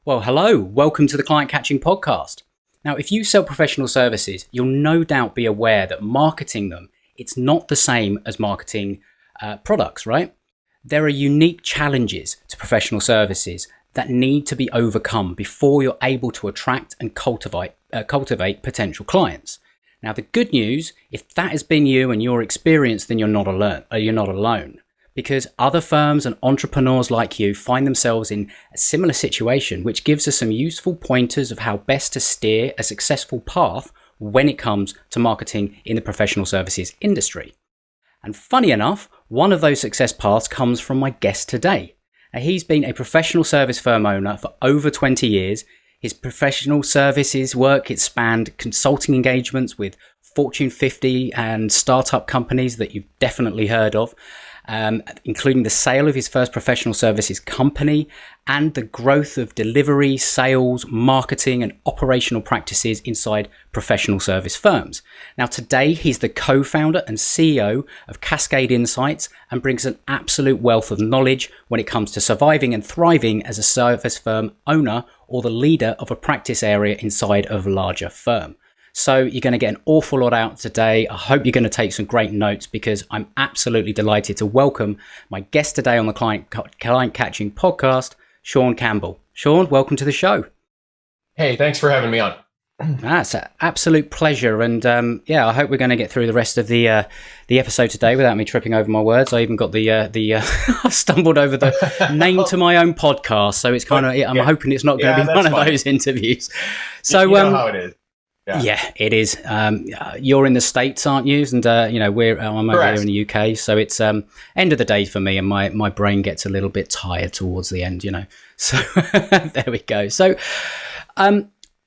Well, hello. Welcome to the Client Catching Podcast. Now, if you sell professional services, you'll no doubt be aware that marketing them, it's not the same as marketing products, right? There are unique challenges to professional services that need to be overcome before you're able to attract and cultivate potential clients. Now, the good news, if that has been you and your experience, then you're not alone. Because other firms and entrepreneurs like you find themselves in a similar situation, which gives us some useful pointers of how best to steer a successful path when it comes to marketing in the professional services industry. And funny enough, one of those success paths comes from my guest today. Now, he's been a professional service firm owner for over 20 years. His professional services work, it spanned consulting engagements with Fortune 50 and startup companies that you've definitely heard of. Including the sale of his first professional services company and the growth of delivery, sales, marketing, and operational practices inside professional service firms. Now, today, he's the co-founder and CEO of Cascade Insights and brings an absolute wealth of knowledge when it comes to surviving and thriving as a service firm owner or the leader of a practice area inside of a larger firm. So you're going to get an awful lot out today. I hope you're going to take some great notes because I'm absolutely delighted to welcome my guest today on the Client Catching Podcast, Sean Campbell. Sean, welcome to the show. Hey, thanks for having me on. It's an absolute pleasure. And I hope we're going to get through the rest of the episode today without me tripping over my words. I even got I stumbled over the name to my own podcast. So it's kind of, I'm hoping it's not going to be one of those interviews. So you know how it is. Yeah, it is. You're in the States, aren't you? And I'm over here in the UK, so it's end of the day for me, and my brain gets a little bit tired towards the end, So there we go. So,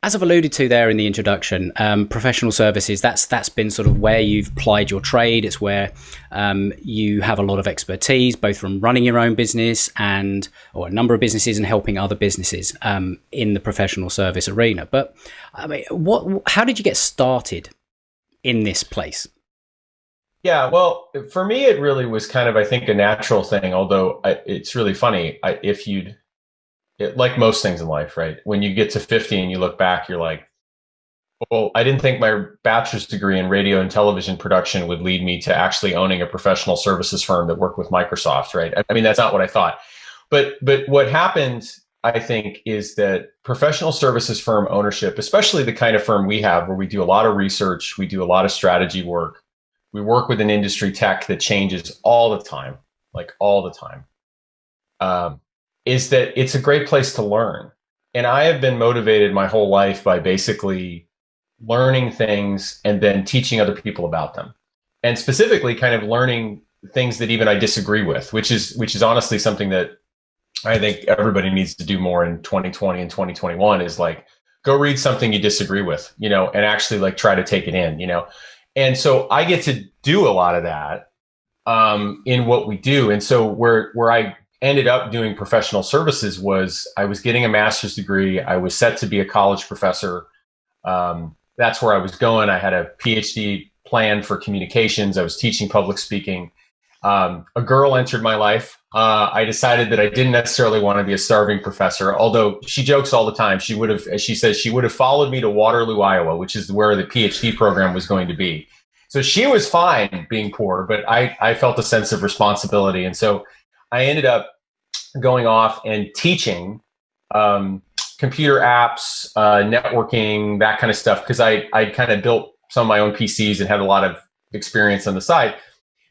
as I've alluded to there in the introduction, professional services, that's been sort of where you've plied your trade. It's where you have a lot of expertise, both from running your own business or a number of businesses and helping other businesses in the professional service arena. But I mean, how did you get started in this place? Yeah, well, for me, it really was kind of, I think, a natural thing, although it's really funny. Like most things in life, right? When you get to 50 and you look back, you're like, well, I didn't think my bachelor's degree in radio and television production would lead me to actually owning a professional services firm that worked with Microsoft, right? I mean, that's not what I thought. But what happened, I think, is that professional services firm ownership, especially the kind of firm we have, where we do a lot of research, we do a lot of strategy work, we work with an industry tech that changes all the time, like all the time. Is that it's a great place to learn. And I have been motivated my whole life by basically learning things and then teaching other people about them. And specifically kind of learning things that even I disagree with, which is honestly something that I think everybody needs to do more in 2020 and 2021 is like, go read something you disagree with, and actually like try to take it in, And so I get to do a lot of that in what we do. And so where I ended up doing professional services was I was getting a master's degree. I was set to be a college professor. That's where I was going. I had a PhD plan for communications. I was teaching public speaking. A girl entered my life. I decided that I didn't necessarily want to be a starving professor, although she jokes all the time. She says she would have followed me to Waterloo, Iowa, which is where the PhD program was going to be. So she was fine being poor, but I felt a sense of responsibility. And so I ended up going off and teaching computer apps, networking, that kind of stuff, because I kind of built some of my own PCs and had a lot of experience on the side.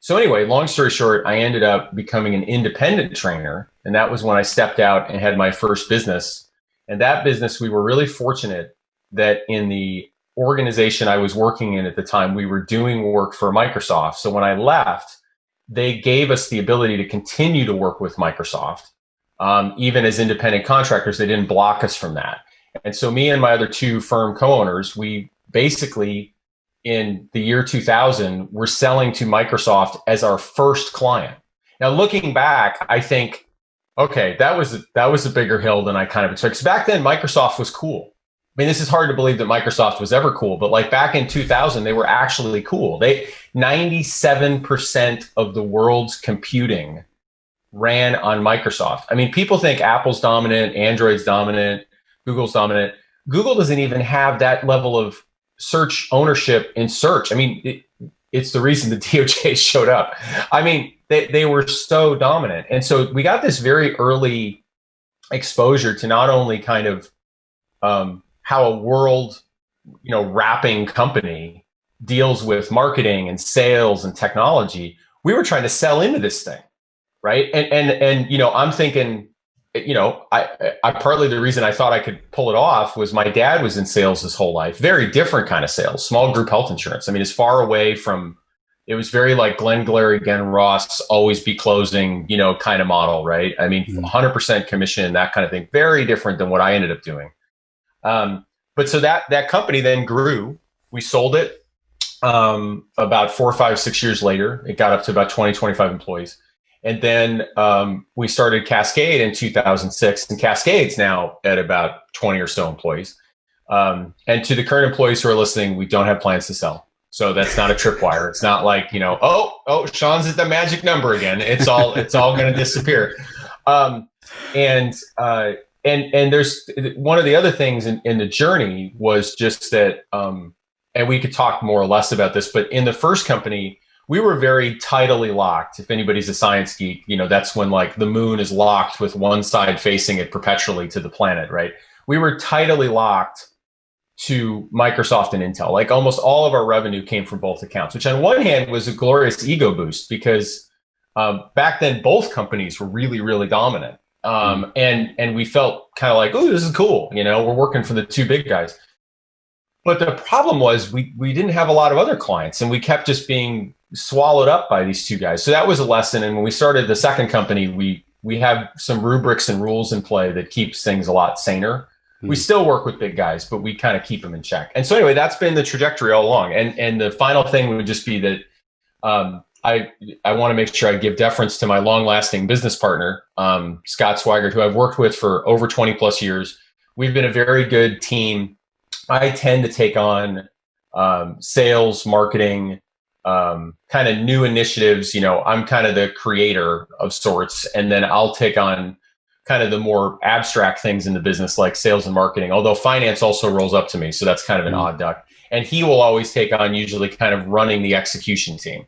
So anyway, long story short, I ended up becoming an independent trainer. And that was when I stepped out and had my first business. And that business, we were really fortunate that in the organization I was working in at the time, we were doing work for Microsoft. So when I left, they gave us the ability to continue to work with Microsoft. Even as independent contractors, they didn't block us from that. And so me and my other two firm co-owners, we basically, in the year 2000, were selling to Microsoft as our first client. Now, looking back, I think, okay, that was a bigger hill than I kind of expected. 'Cause back then, Microsoft was cool. I mean, this is hard to believe that Microsoft was ever cool, but like back in 2000, they were actually cool. 97% of the world's computing ran on Microsoft. I mean, people think Apple's dominant, Android's dominant, Google's dominant. Google doesn't even have that level of search ownership in search. I mean, it's the reason the DOJ showed up. I mean, they were so dominant. And so we got this very early exposure to not only kind of how a world, wrapping company deals with marketing and sales and technology. We were trying to sell into this thing, right? And I'm thinking, I partly the reason I thought I could pull it off was my dad was in sales his whole life, very different kind of sales, small group health insurance. I mean, as far away from, it was very like Glenn Glary, Glenn Ross, always be closing, kind of model, right? I mean, 100% commission, that kind of thing. Very different than what I ended up doing. But so that company then grew. We sold it about 4, 5, 6 years later. It got up to about 20, 25 employees. And then we started Cascade in 2006, and Cascade's now at about 20 or so employees. And to the current employees who are listening, we don't have plans to sell. So that's not a tripwire. It's not like, oh, Sean's at the magic number again. It's all going to disappear. And there's one of the other things in the journey was just that, and we could talk more or less about this, but in the first company, we were very tidally locked. If anybody's a science geek, that's when like the moon is locked with one side facing it perpetually to the planet, right? We were tidally locked to Microsoft and Intel. Like almost all of our revenue came from both accounts, which on one hand was a glorious ego boost because back then both companies were really, really dominant. And we felt kind of like, oh, this is cool. We're working for the two big guys. But the problem was we didn't have a lot of other clients, and we kept just being swallowed up by these two guys. So that was a lesson. And when we started the second company, we have some rubrics and rules in play that keeps things a lot saner. We still work with big guys, but we kind of keep them in check. And so anyway, that's been the trajectory all along. And the final thing would just be that I want to make sure I give deference to my long-lasting business partner, Scott Swigert, who I've worked with for over 20 plus years. We've been a very good team. I tend to take on sales, marketing, kind of new initiatives. I'm kind of the creator of sorts, and then I'll take on kind of the more abstract things in the business like sales and marketing, although finance also rolls up to me. So that's kind of an odd duck. And he will always take on usually kind of running the execution team,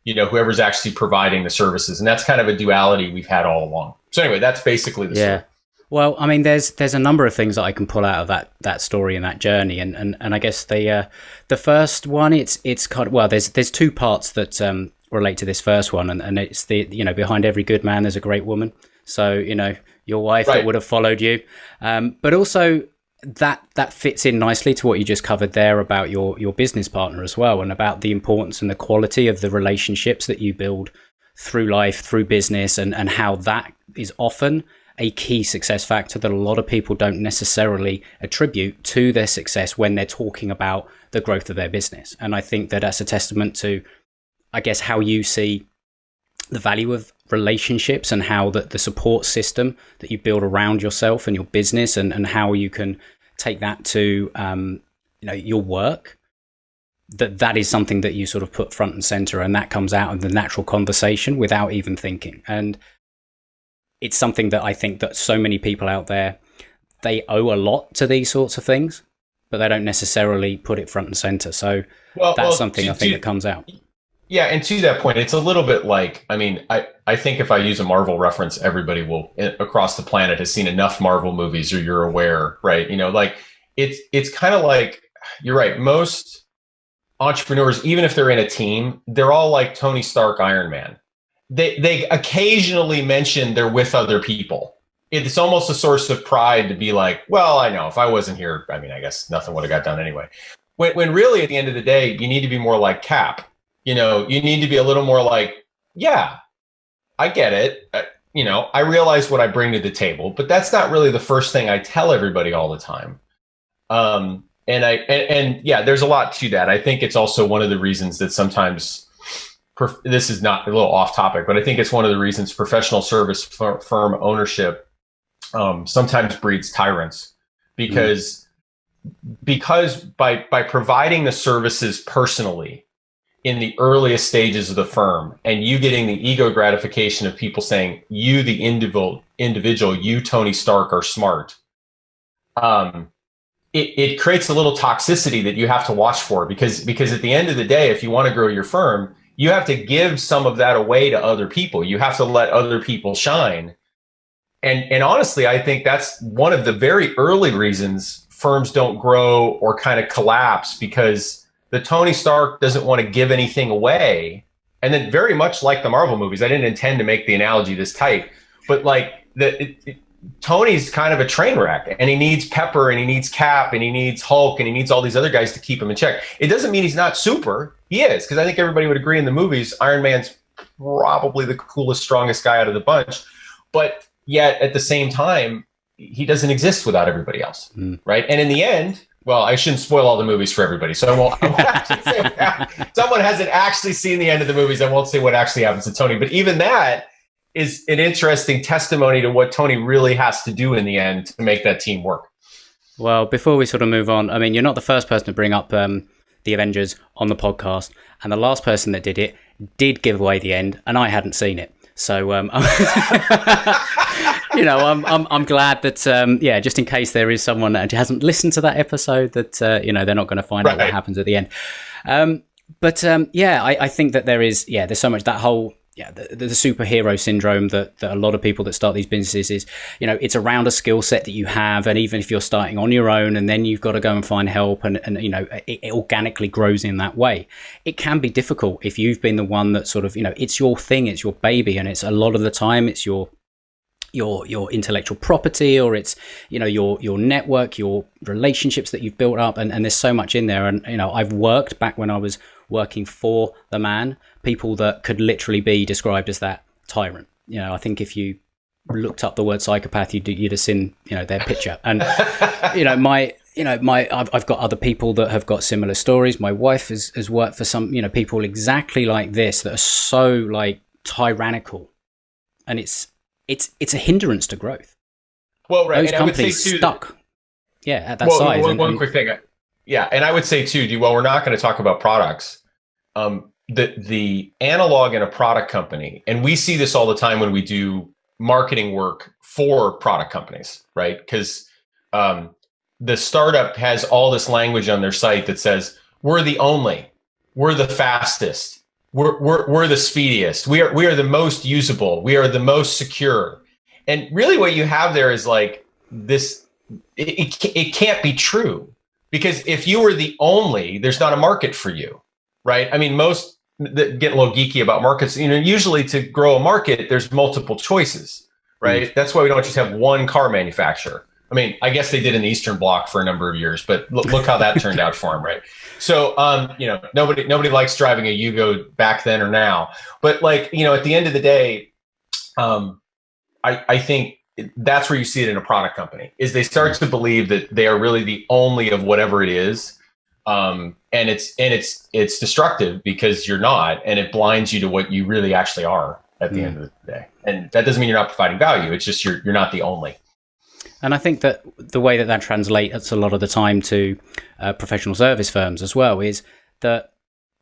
whoever's actually providing the services. And that's kind of a duality we've had all along. So anyway, that's basically the story. Well, I mean, there's a number of things that I can pull out of that story and that journey, and I guess the first one, it's kind of, well, there's two parts that relate to this first one, and it's the behind every good man there's a great woman. So your wife that would have followed you, but also that fits in nicely to what you just covered there about your business partner as well, and about the importance and the quality of the relationships that you build through life, through business, and how that is often a key success factor that a lot of people don't necessarily attribute to their success when they're talking about the growth of their business. And I think that that's a testament to, I guess, how you see the value of relationships and how the support system that you build around yourself and your business, and how you can take that to your work, that is something that you sort of put front and center, and that comes out of the natural conversation without even thinking. And it's something that I think that so many people out there, they owe a lot to these sorts of things, but they don't necessarily put it front and center. So that's something I think that comes out. Yeah, and to that point, it's a little bit like, I mean, I think if I use a Marvel reference, everybody will across the planet has seen enough Marvel movies, or you're aware, right? Like it's kind of like, you're right. Most entrepreneurs, even if they're in a team, they're all like Tony Stark, Iron Man. They occasionally mention they're with other people. It's almost a source of pride to be like, well, I know if I wasn't here, I mean, I guess nothing would have got done anyway. When really at the end of the day, you need to be more like Cap. You need to be a little more like, yeah, I get it. I realize what I bring to the table, but that's not really the first thing I tell everybody all the time. And yeah, there's a lot to that. I think it's also one of the reasons that sometimes, this is not a little off topic, but I think it's one of the reasons professional service firm ownership sometimes breeds tyrants, because by providing the services personally in the earliest stages of the firm, and you getting the ego gratification of people saying, you, the individual, you, Tony Stark, are smart. um, it creates a little toxicity that you have to watch for, because at the end of the day, if you want to grow your firm, you have to give some of that away to other people. You have to let other people shine. And honestly, I think that's one of the very early reasons firms don't grow or kind of collapse, because the Tony Stark doesn't want to give anything away. And then, very much like the Marvel movies, I didn't intend to make the analogy this tight, but like Tony's kind of a train wreck, and he needs Pepper, and he needs Cap, and he needs Hulk, and he needs all these other guys to keep him in check. It doesn't mean he's not super. He is, because I think everybody would agree in the movies, Iron Man's probably the coolest, strongest guy out of the bunch. But yet, at the same time, he doesn't exist without everybody else, right? And in the end, well, I shouldn't spoil all the movies for everybody, so I won't actually say that. Someone hasn't actually seen the end of the movies, I won't say what actually happens to Tony. But even that is an interesting testimony to what Tony really has to do in the end to make that team work. Well, before we sort of move on, I mean, you're not the first person to bring up the Avengers on the podcast, and the last person that did it did give away the end, and I hadn't seen it. So, I'm glad that, just in case there is someone that hasn't listened to that episode, that, they're not going to find out what happens at the end. I think that there's so much, that whole, the superhero syndrome that a lot of people that start these businesses is, it's around a skill set that you have. And even if you're starting on your own and then you've got to go and find help, and it organically grows in that way. It can be difficult if you've been the one that sort of, it's your thing, it's your baby. And it's a lot of the time it's your intellectual property, or it's, your network, your relationships that you've built up. And there's so much in there. And, I've worked back when I was working for the man, people that could literally be described as that tyrant. I think if you looked up the word psychopath, you'd have seen, their picture. And, I've got other people that have got similar stories. My wife has worked for some, people exactly like this that are so like tyrannical, and it's a hindrance to growth. Well, right. Those companies stuck. At that size. One quick thing. Yeah. And I would say too, we're not going to talk about products. The analog in a product company, and we see this all the time when we do marketing work for product companies, right? Because the startup has all this language on their site that says, we're the only, we're the fastest, we're the speediest, we are the most usable, we are the most secure. And really what you have there is like this, it can't be true, because if you were the only, there's not a market for you. Right. I mean, most that get a little geeky about markets, usually to grow a market, there's multiple choices. Right. That's why we don't just have one car manufacturer. I mean, I guess they did in the Eastern Bloc for a number of years, but look how that turned out for them. Right. So, nobody likes driving a Yugo back then or now. But like, at the end of the day, I think that's where you see it in a product company, is they start to believe that they are really the only of whatever it is. And it's destructive, because you're not, and it blinds you to what you really actually are at the end of the day. And that doesn't mean you're not providing value. It's just you're not the only. And I think that the way that translates a lot of the time to professional service firms as well is that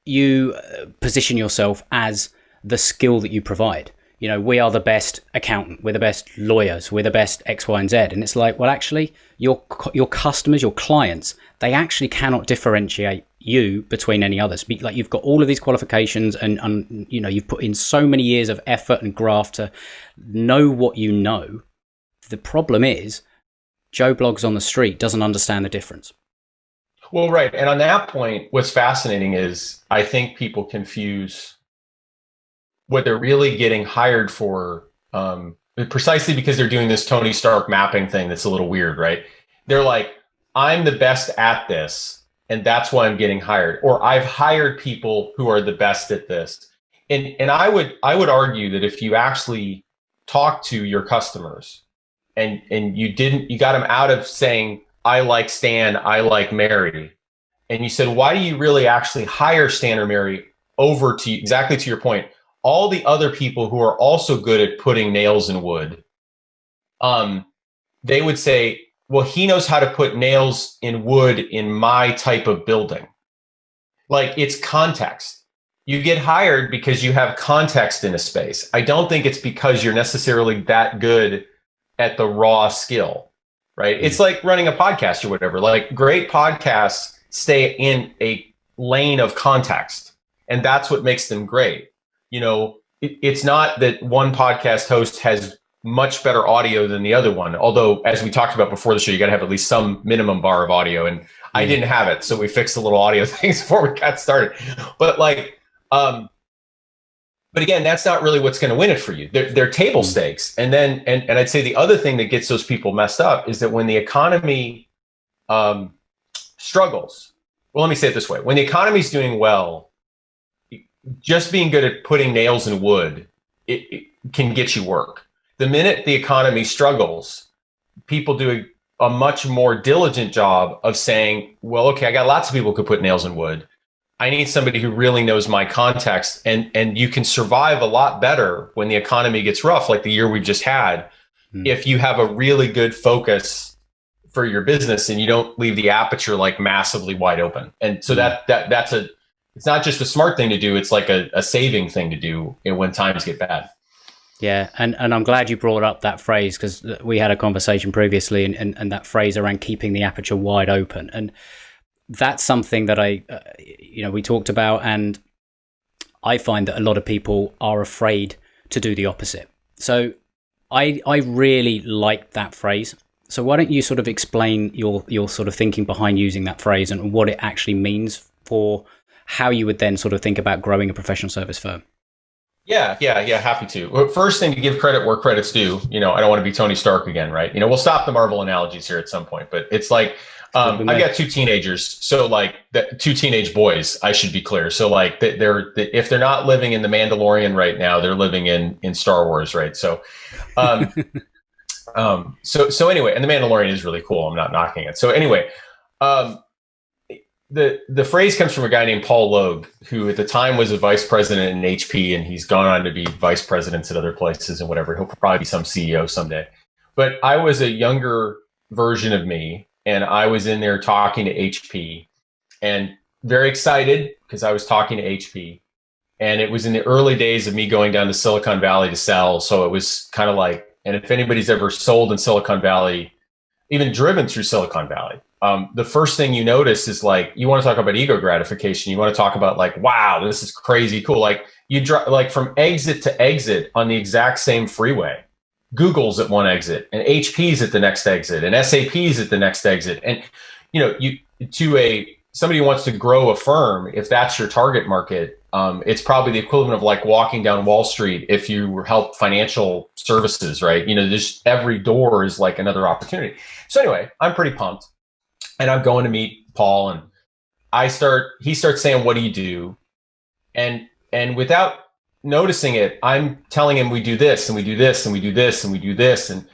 you position yourself as the skill that you provide. We are the best accountant, we're the best lawyers, we're the best X, Y, and Z. And it's like, well, actually, your customers, your clients, they actually cannot differentiate you between any others. Like, you've got all of these qualifications, and you've put in so many years of effort and graft to know what you know. The problem is, Joe Bloggs on the street doesn't understand the difference. Well, right. And on that point, what's fascinating is I think people confuse what they're really getting hired for, precisely because they're doing this Tony Stark mapping thing that's a little weird, right? They're like, I'm the best at this, and that's why I'm getting hired. Or I've hired people who are the best at this. And I would argue that if you actually talk to your customers and you got them out of saying, I like Stan, I like Mary, and you said, why do you really actually hire Stan or Mary over to, exactly to your point, all the other people who are also good at putting nails in wood? They would say, well, he knows how to put nails in wood in my type of building. Like, it's context. You get hired because you have context in a space. I don't think it's because you're necessarily that good at the raw skill. right? It's like running a podcast or whatever. Like great podcasts stay in a lane of context, and that's what makes them great. You know, it's not that one podcast host has much better audio than the other one. Although, as we talked about before the show, you got to have at least some minimum bar of audio, and I didn't have it, so we fixed the little audio things before we got started. But like, but again, that's not really what's going to win it for you. They're table stakes. And then, and I'd say the other thing that gets those people messed up is that when the economy struggles, well, let me say it this way: when the economy's doing well, just being good at putting nails in wood, it can get you work. The minute the economy struggles, people do a much more diligent job of saying, well, okay, I got lots of people who could put nails in wood. I need somebody who really knows my context, and you can survive a lot better when the economy gets rough, like the year we've just had, if you have a really good focus for your business and you don't leave the aperture like massively wide open. And so that's it's not just a smart thing to do, it's like a saving thing to do when times get bad. Yeah, and I'm glad you brought up that phrase, because we had a conversation previously, and that phrase around keeping the aperture wide open. And that's something that we talked about, and I find that a lot of people are afraid to do the opposite. So I really like that phrase. So why don't you sort of explain your sort of thinking behind using that phrase and what it actually means for how you would then sort of think about growing a professional service firm? Yeah, happy to. Well, first thing, to give credit where credit's due. I don't want to be Tony Stark again, right? We'll stop the Marvel analogies here at some point, but it's like, I've got two teenagers, so like two teenage boys, I should be clear. So like if they're not living in the Mandalorian right now, they're living in Star Wars, right? So, so anyway, and the Mandalorian is really cool. I'm not knocking it. So anyway, the phrase comes from a guy named Paul Logue, who at the time was a vice president in HP, and he's gone on to be vice presidents at other places and whatever. He'll probably be some CEO someday. But I was a younger version of me, and I was in there talking to HP and very excited because I was talking to HP. And it was in the early days of me going down to Silicon Valley to sell. So it was kind of like, and if anybody's ever sold in Silicon Valley, even driven through Silicon Valley, the first thing you notice is like, you want to talk about ego gratification. You want to talk about like, wow, this is crazy cool. Like you drive like from exit to exit on the exact same freeway. Google's at one exit, and HP's at the next exit, and SAP's at the next exit. And somebody who wants to grow a firm, if that's your target market, it's probably the equivalent of like walking down Wall Street if you help financial services, right? Just every door is like another opportunity. So anyway, I'm pretty pumped, and I'm going to meet Paul, and he starts saying, "What do you do?" And without noticing it, I'm telling him we do this and we do this and we do this and we do this, and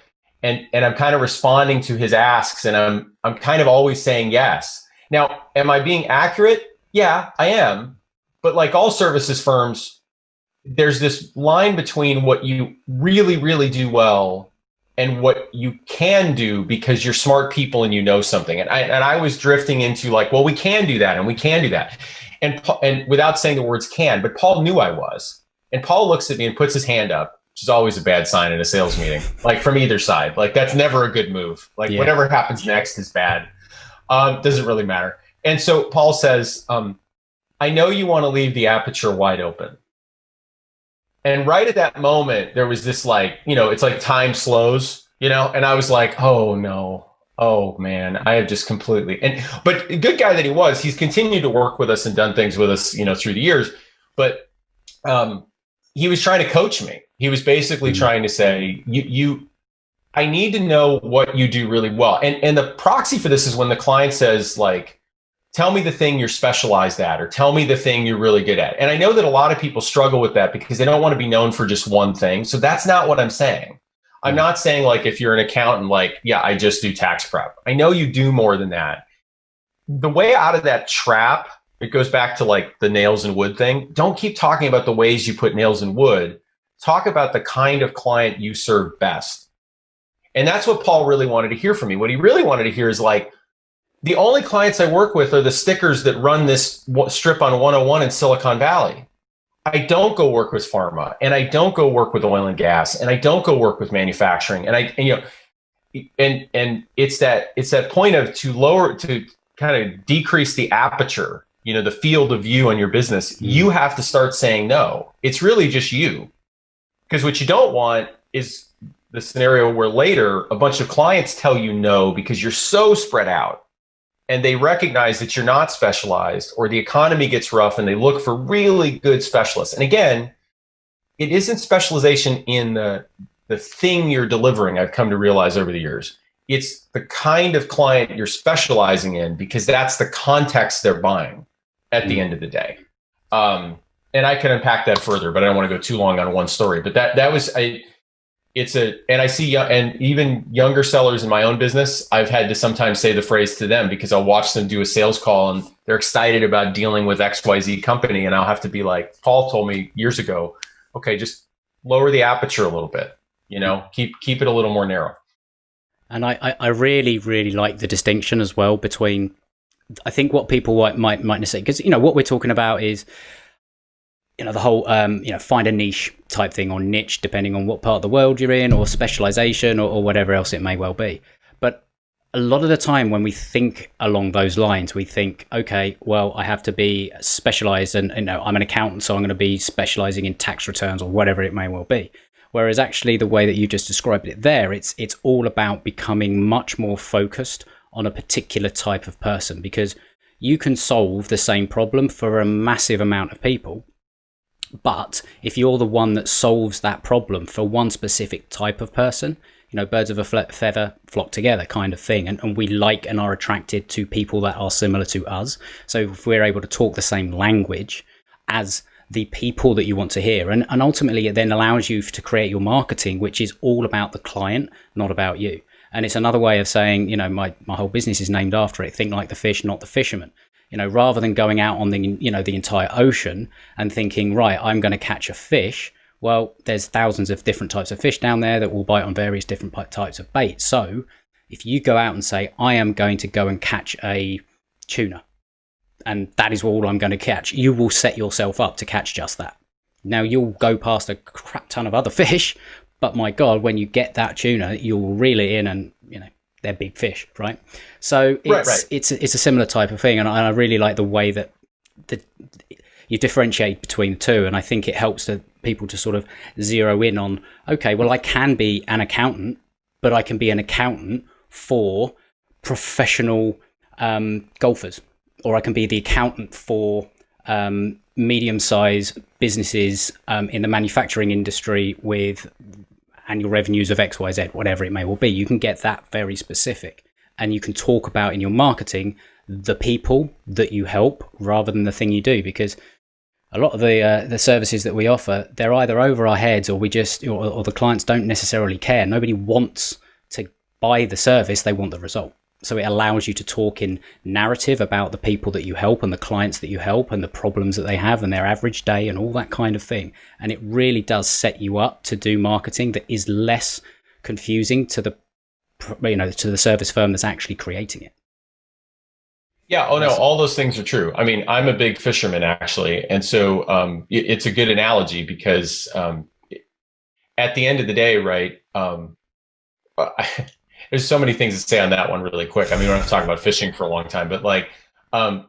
I'm kind of responding to his asks, and I'm kind of always saying yes. Now, am I being accurate? Yeah, I am. But like all services firms, there's this line between what you really, really do well and what you can do because you're smart people and you know something. And I was drifting into like, well, we can do that and we can do that. And without saying the words can, but Paul knew I was. And Paul looks at me and puts his hand up, which is always a bad sign in a sales meeting, like from either side. Like that's never a good move. Like whatever happens next is bad. Doesn't really matter. And so Paul says, I know you want to leave the aperture wide open. And right at that moment, there was this like, it's like time slows, and I was like, oh no. Oh man, I have just completely, but a good guy that he was, he's continued to work with us and done things with us, through the years. But he was trying to coach me. He was basically trying to say, I need to know what you do really well. And the proxy for this is when the client says like, tell me the thing you're specialized at, or tell me the thing you're really good at. And I know that a lot of people struggle with that because they don't want to be known for just one thing. So that's not what I'm saying. I'm not saying like, if you're an accountant, like, yeah, I just do tax prep. I know you do more than that. The way out of that trap, it goes back to like the nails and wood thing. Don't keep talking about the ways you put nails in wood. Talk about the kind of client you serve best. And that's what Paul really wanted to hear from me. What he really wanted to hear is like, the only clients I work with are the stickers that run this strip on 101 in Silicon Valley. I don't go work with pharma, and I don't go work with oil and gas, and I don't go work with manufacturing. and it's that point of to kind of decrease the aperture, the field of view on your business. You have to start saying no. It's really just you. Because what you don't want is the scenario where later a bunch of clients tell you no because you're so spread out and they recognize that you're not specialized, or the economy gets rough and they look for really good specialists. And again, it isn't specialization in the thing you're delivering. I've come to realize over the years, it's the kind of client you're specializing in, because that's the context they're buying at the end of the day. And I can unpack that further, but I don't want to go too long on one story. But that was and I see, and even younger sellers in my own business, I've had to sometimes say the phrase to them because I'll watch them do a sales call and they're excited about dealing with XYZ company. And I'll have to be like, Paul told me years ago, okay, just lower the aperture a little bit, keep it a little more narrow. And I really, really like the distinction as well between, I think what people might say, because, what we're talking about is, the whole, find a niche type thing, or niche, depending on what part of the world you're in, or specialization, or whatever else it may well be. But a lot of the time when we think along those lines, we think, okay, well, I have to be specialized, and I'm an accountant, so I'm going to be specializing in tax returns or whatever it may well be. Whereas actually the way that you just described it there, it's all about becoming much more focused on a particular type of person, because you can solve the same problem for a massive amount of people. But if you're the one that solves that problem for one specific type of person, birds of a feather flock together kind of thing. And we like and are attracted to people that are similar to us. So if we're able to talk the same language as the people that you want to hear, and ultimately it then allows you to create your marketing, which is all about the client, not about you. And it's another way of saying, my whole business is named after it. Think like the fish, not the fisherman. Rather than going out on the entire ocean and thinking, right, I'm going to catch a fish. Well, there's thousands of different types of fish down there that will bite on various different types of bait. So if you go out and say, I am going to go and catch a tuna, and that is all I'm going to catch, you will set yourself up to catch just that. Now, you'll go past a crap ton of other fish, but my God, when you get that tuna, you'll reel it in, and they're big fish, right? So it's a similar type of thing, and I really like the way that you differentiate between the two, and I think it helps people to sort of zero in on, okay, well, I can be an accountant, but I can be an accountant for professional golfers, or I can be the accountant for medium-sized businesses in the manufacturing industry with annual revenues of XYZ, whatever it may well be. You can get that very specific, and you can talk about in your marketing the people that you help rather than the thing you do, because a lot of the services that we offer, they're either over our heads, or or the clients don't necessarily care. Nobody wants to buy the service, they want the result. So it allows you to talk in narrative about the people that you help and the clients that you help and the problems that they have and their average day and all that kind of thing. And it really does set you up to do marketing that is less confusing to the service firm that's actually creating it. Yeah. Oh, no, all those things are true. I mean, I'm a big fisherman, actually. And so it's a good analogy because at the end of the day, right, there's so many things to say on that one really quick. I mean, we don't have to talk about fishing for a long time, but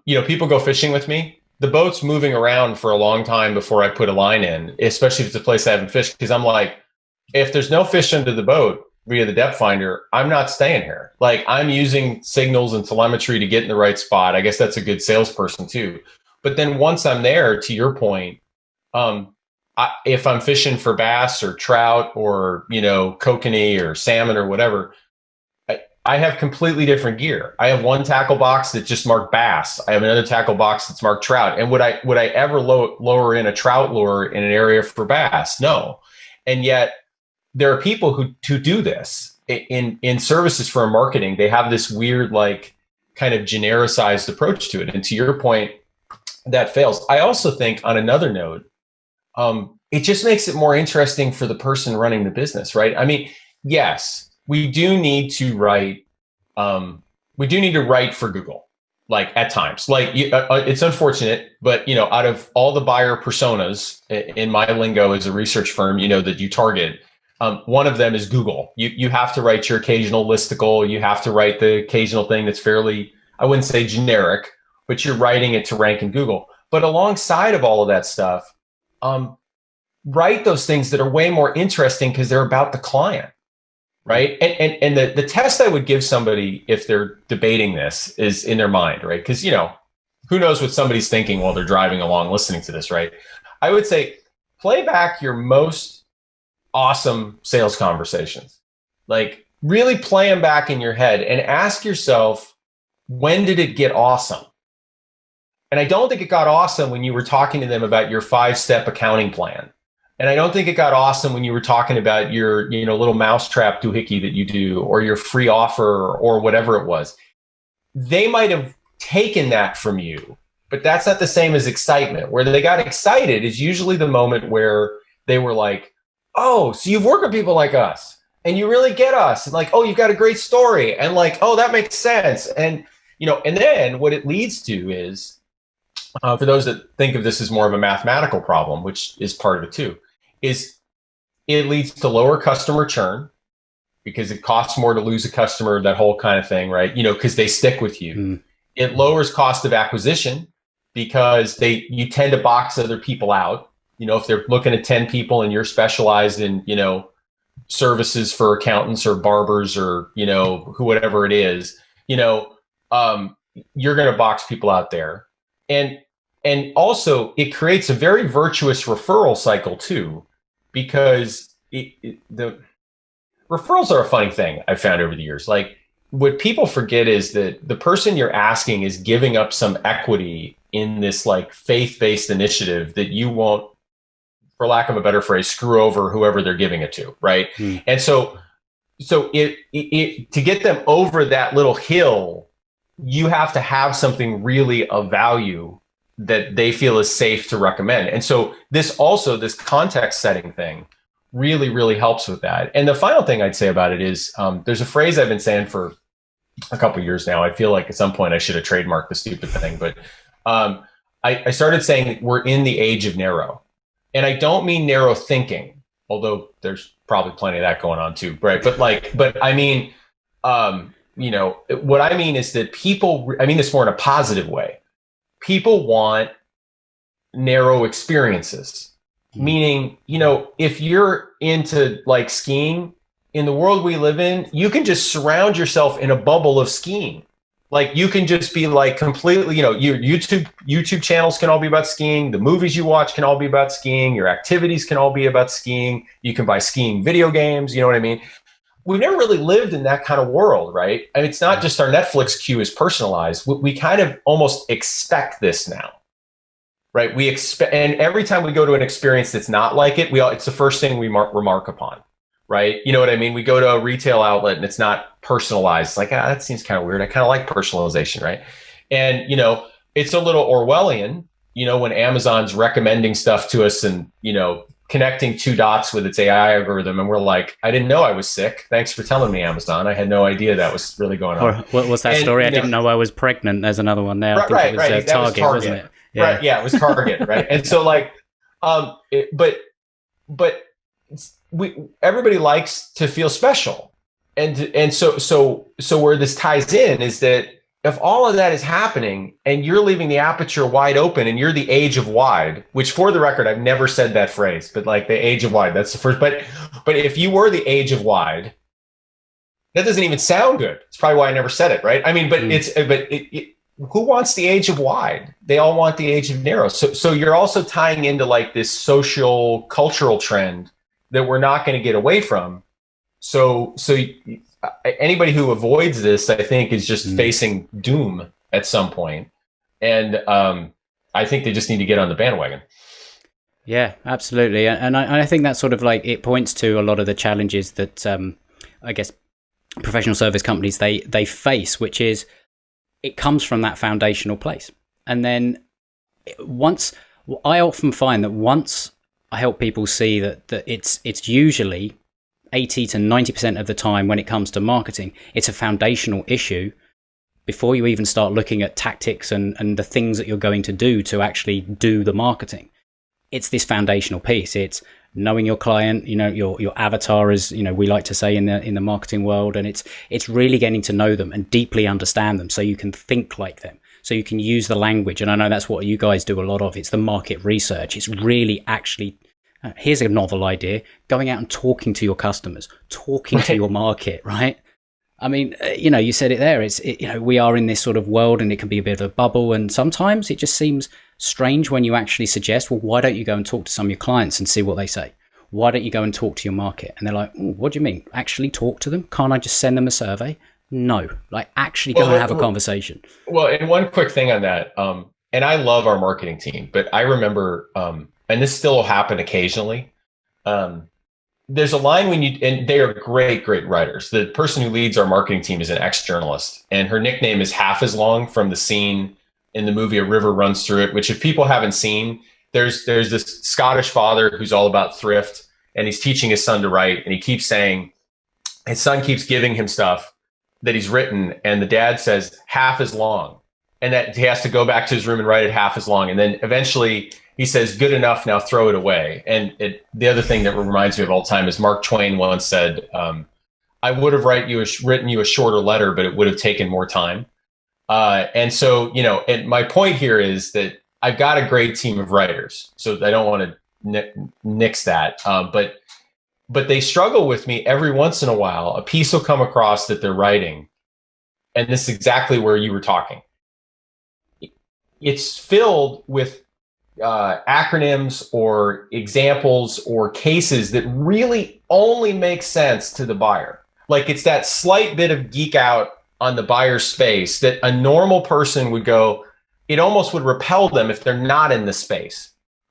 people go fishing with me. The boat's moving around for a long time before I put a line in, especially if it's a place I haven't fished, because I'm like, if there's no fish under the boat via the depth finder, I'm not staying here. Like, I'm using signals and telemetry to get in the right spot. I guess that's a good salesperson too. But then once I'm there, to your point, if I'm fishing for bass or trout or, kokanee or salmon or whatever, I have completely different gear. I have one tackle box that's just marked bass. I have another tackle box that's marked trout. And would I ever lower in a trout lure in an area for bass? No. And yet there are people who do this in services for marketing. They have this weird, kind of genericized approach to it. And to your point, that fails. I also think, on another note, it just makes it more interesting for the person running the business, right? I mean, yes, we do need to write. We do need to write for Google, at times. It's unfortunate, but out of all the buyer personas in my lingo as a research firm, that you target, One of them is Google. You have to write your occasional listicle. You have to write the occasional thing that's fairly, I wouldn't say generic, but you're writing it to rank in Google. But alongside of all of that stuff, write those things that are way more interesting because they're about the client, right? And the test I would give somebody if they're debating this is in their mind, right? Because, who knows what somebody's thinking while they're driving along listening to this, right? I would say play back your most awesome sales conversations. Like really play them back in your head and ask yourself, when did it get awesome? And I don't think it got awesome when you were talking to them about your 5-step accounting plan. And I don't think it got awesome when you were talking about your, little mousetrap doohickey that you do, or your free offer, or whatever it was. They might have taken that from you, but that's not the same as excitement. Where they got excited is usually the moment where they were like, oh, so you've worked with people like us and you really get us. And like, oh, you've got a great story. And like, oh, that makes sense. And, and then what it leads to is, for those that think of this as more of a mathematical problem, which is part of it too, is it leads to lower customer churn because it costs more to lose a customer, that whole kind of thing, right? Because they stick with you. Mm. It lowers cost of acquisition because you tend to box other people out. If they're looking at 10 people and you're specialized in, services for accountants or barbers or, whatever it is, you're going to box people out there. And also it creates a very virtuous referral cycle too, because the referrals are a funny thing I've found over the years. Like what people forget is that the person you're asking is giving up some equity in this like faith-based initiative that you won't, for lack of a better phrase, screw over whoever they're giving it to, right? Mm. And so it to get them over that little hill, you have to have something really of value that they feel is safe to recommend. And so this context setting thing really, really helps with that. And the final thing I'd say about it is there's a phrase I've been saying for a couple of years now. I feel like at some point I should have trademarked the stupid thing, but I started saying we're in the age of narrow. And I don't mean narrow thinking, although there's probably plenty of that going on too, right? But I mean, what I mean is that I mean this more in a positive way. People want narrow experiences, meaning, if you're into like skiing in the world we live in, you can just surround yourself in a bubble of skiing. Like you can just be like completely, your YouTube channels can all be about skiing. The movies you watch can all be about skiing. Your activities can all be about skiing. You can buy skiing video games. You know what I mean? We've never really lived in that kind of world, right? And it's not just our Netflix queue is personalized. We kind of almost expect this now, right? We expect, and every time we go to an experience that's not like it, it's the first thing we remark upon, right? You know what I mean? We go to a retail outlet and it's not personalized. It's like, that seems kind of weird. I kind of like personalization, right? And, it's a little Orwellian, when Amazon's recommending stuff to us and, connecting 2 dots with its AI algorithm. And we're like, I didn't know I was sick. Thanks for telling me, Amazon. I had no idea that was really going on. Or what was that story? I didn't know I was pregnant. There's another one there. Right. Target, wasn't it? Yeah. Right. Yeah, it was Target. Right. And so like, but everybody likes to feel special. And so where this ties in is that if all of that is happening and you're leaving the aperture wide open and you're the age of wide, which for the record, I've never said that phrase, but like the age of wide, that's the first, but if you were the age of wide, that doesn't even sound good. It's probably why I never said it. Right. I mean, who wants the age of wide? They all want the age of narrow. So you're also tying into like this social cultural trend that we're not going to get away from. So anybody who avoids this, I think, is just facing doom at some point. And I think they just need to get on the bandwagon. Yeah, absolutely. And I think that's sort of like, it points to a lot of the challenges that I guess professional service companies, they face, which is it comes from that foundational place. And then I often find that once I help people see that it's usually 80 to 90% of the time when it comes to marketing, it's a foundational issue before you even start looking at tactics and the things that you're going to do to actually do the marketing. It's this foundational piece. It's knowing your client, your avatar, is, we like to say in the marketing world, and it's really getting to know them and deeply understand them so you can think like them, so you can use the language. And I know that's what you guys do a lot of. It's the market research. It's really actually, here's a novel idea, going out and talking to your customers, talking to your market, right? I mean, you said it there. We are in this sort of world, and it can be a bit of a bubble. And sometimes it just seems strange when you actually suggest, well, why don't you go and talk to some of your clients and see what they say? Why don't you go and talk to your market? And they're like, what do you mean? Actually talk to them? Can't I just send them a survey? No, like actually go and have a conversation. Well, and one quick thing on that, and I love our marketing team, but I remember, and this still will happen occasionally. There's a line and they are great writers. The person who leads our marketing team is an ex-journalist, and her nickname is Half as Long, from the scene in the movie A River Runs Through It, which, if people haven't seen, there's this Scottish father who's all about thrift, and he's teaching his son to write, and he keeps saying, his son keeps giving him stuff that he's written, and the dad says half as long, and that he has to go back to his room and write it half as long, and then eventually he says, good enough, now throw it away. And the other thing that reminds me of all the time is Mark Twain once said, I would have written you a shorter letter, but it would have taken more time. And so, and my point here is that I've got a great team of writers, so I don't want to nix that. But they struggle with me every once in a while. A piece will come across that they're writing, and this is exactly where you were talking. It's filled with acronyms or examples or cases that really only make sense to the buyer. Like, it's that slight bit of geek out on the buyer's space that a normal person would go, it almost would repel them if they're not in the space,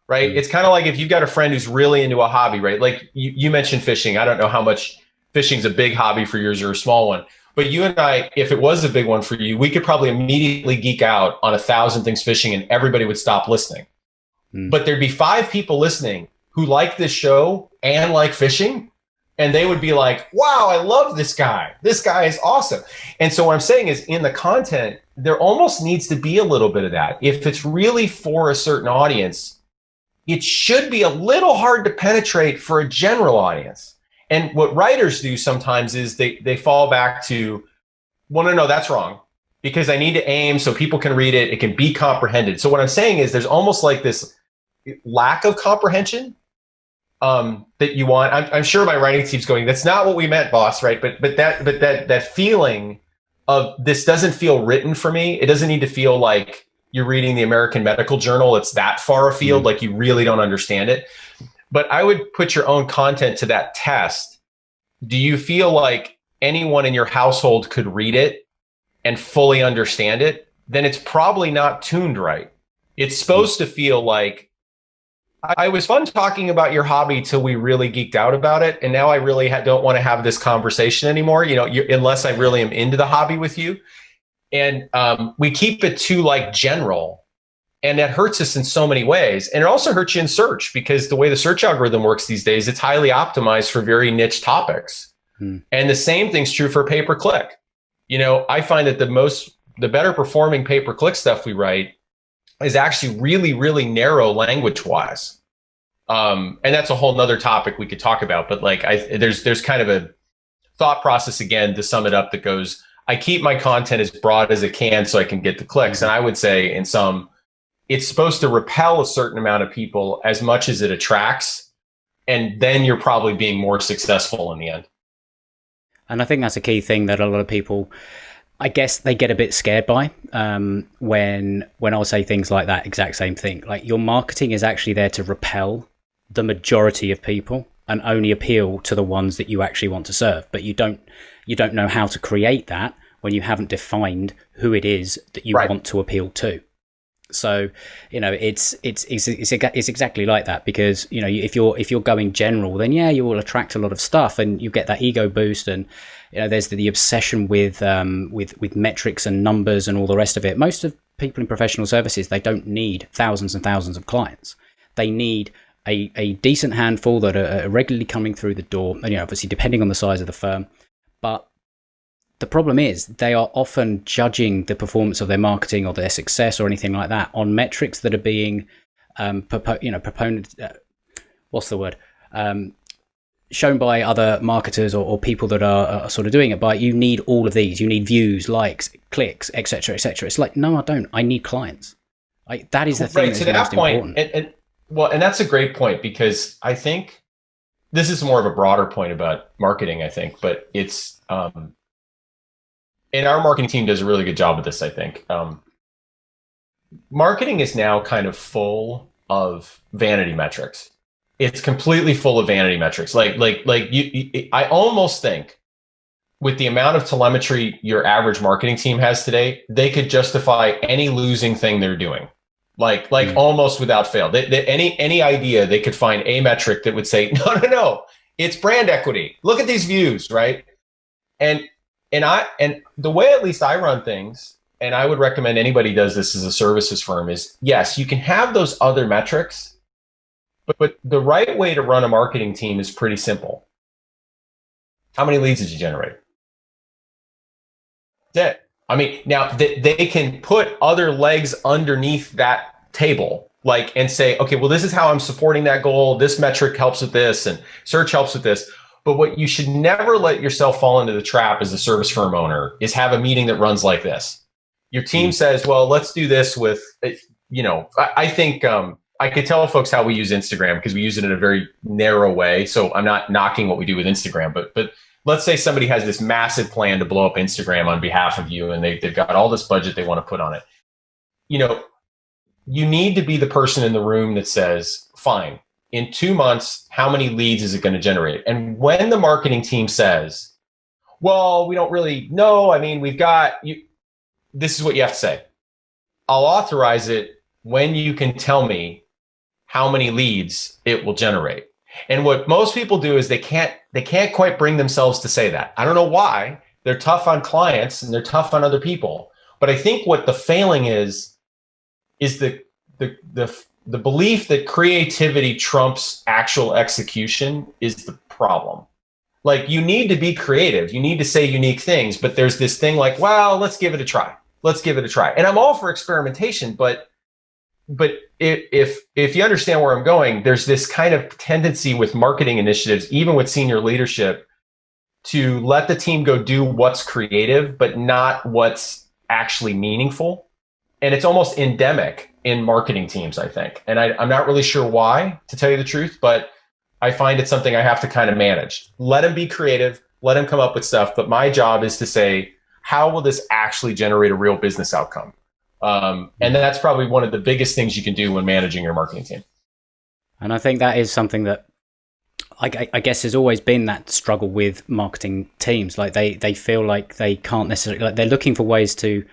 right? Mm-hmm. It's kind of like if you've got a friend who's really into a hobby, right? Like you mentioned fishing. I don't know how much fishing's a big hobby for yours or a small one. But you and I, if it was a big one for you, we could probably immediately geek out on 1,000 things fishing, and everybody would stop listening. But there'd be 5 people listening who like this show and like fishing, and they would be like, wow, I love this guy. This guy is awesome. And so what I'm saying is, in the content, there almost needs to be a little bit of that. If it's really for a certain audience, it should be a little hard to penetrate for a general audience. And what writers do sometimes is they fall back to, well, no, that's wrong, because I need to aim so people can read it. It can be comprehended. So what I'm saying is, there's almost like this lack of comprehension that you want. I'm sure my writing team's going, that's not what we meant, boss, right? But that feeling of, this doesn't feel written for me. It doesn't need to feel like you're reading the American Medical Journal. It's that far afield, like you really don't understand it. But I would put your own content to that test. Do you feel like anyone in your household could read it and fully understand it? Then it's probably not tuned right. It's supposed to feel like, I was fun talking about your hobby till we really geeked out about it, and now I really don't want to have this conversation anymore, unless I really am into the hobby with you. And we keep it too general, and that hurts us in so many ways. And it also hurts you in search, because the way the search algorithm works these days, it's highly optimized for very niche topics. And the same thing's true for pay-per-click. I find that the better performing pay-per-click stuff we write is actually really, really narrow language-wise. And that's a whole nother topic we could talk about. But there's kind of a thought process, again, to sum it up, that goes, I keep my content as broad as it can so I can get the clicks. And I would say, it's supposed to repel a certain amount of people as much as it attracts. And then you're probably being more successful in the end. And I think that's a key thing that a lot of people, I guess, they get a bit scared by when I'll say things like that exact same thing. Like, your marketing is actually there to repel the majority of people and only appeal to the ones that you actually want to serve. But you don't know how to create that when you haven't defined who it is that you want to appeal to. So, it's exactly like that, because, if you're going general, then you will attract a lot of stuff, and you get that ego boost, and there's the obsession with metrics and numbers and all the rest of it. Most of people in professional services, they don't need thousands and thousands of clients. They need a decent handful that are regularly coming through the door, and obviously depending on the size of the firm. But the problem is, they are often judging the performance of their marketing or their success or anything like that on metrics that are being shown by other marketers or people that are sort of doing it by, you need all of these. You need views, likes, clicks, etc., etc. It's like, no, I don't. I need clients. That is the thing that's most important. And that's a great point, because I think this is more of a broader point about marketing, I think, but it's, and our marketing team does a really good job of this, I think. Marketing is now kind of full of vanity metrics. It's completely full of vanity metrics. I almost think with the amount of telemetry your average marketing team has today, they could justify any losing thing they're doing. Almost without fail. Any idea, they could find a metric that would say, no, it's brand equity. Look at these views, right? And the way at least I run things, and I would recommend anybody does this as a services firm, is yes, you can have those other metrics, but the right way to run a marketing team is pretty simple. How many leads did you generate? That's it. I mean, now they can put other legs underneath that table, and say, okay, well, this is how I'm supporting that goal. This metric helps with this, and search helps with this. But what you should never let yourself fall into the trap as a service firm owner is have a meeting that runs like this. Your team says, well, let's do this with, I think I could tell folks how we use Instagram, because we use it in a very narrow way. So I'm not knocking what we do with Instagram, but let's say somebody has this massive plan to blow up Instagram on behalf of you, and they've got all this budget they want to put on it. You need to be the person in the room that says, fine, in 2 months, how many leads is it going to generate? And when the marketing team says, well, we don't really know, I mean, we've got you, this is what you have to say. I'll authorize it when you can tell me how many leads it will generate. And what most people do is they can't quite bring themselves to say that. I don't know why. They're tough on clients and they're tough on other people. But I think what the failing is the belief that creativity trumps actual execution is the problem. You need to be creative. You need to say unique things, but there's this thing well, let's give it a try. Let's give it a try. And I'm all for experimentation, but if you understand where I'm going, there's this kind of tendency with marketing initiatives, even with senior leadership, to let the team go do what's creative, but not what's actually meaningful. And it's almost endemic in marketing teams, I think. And I'm not really sure why, to tell you the truth, but I find it's something I have to kind of manage. Let them be creative, let them come up with stuff. But my job is to say, how will this actually generate a real business outcome? And that's probably one of the biggest things you can do when managing your marketing team. And I think that is something that I guess has always been that struggle with marketing teams. They feel like they can't necessarily, they're looking for ways to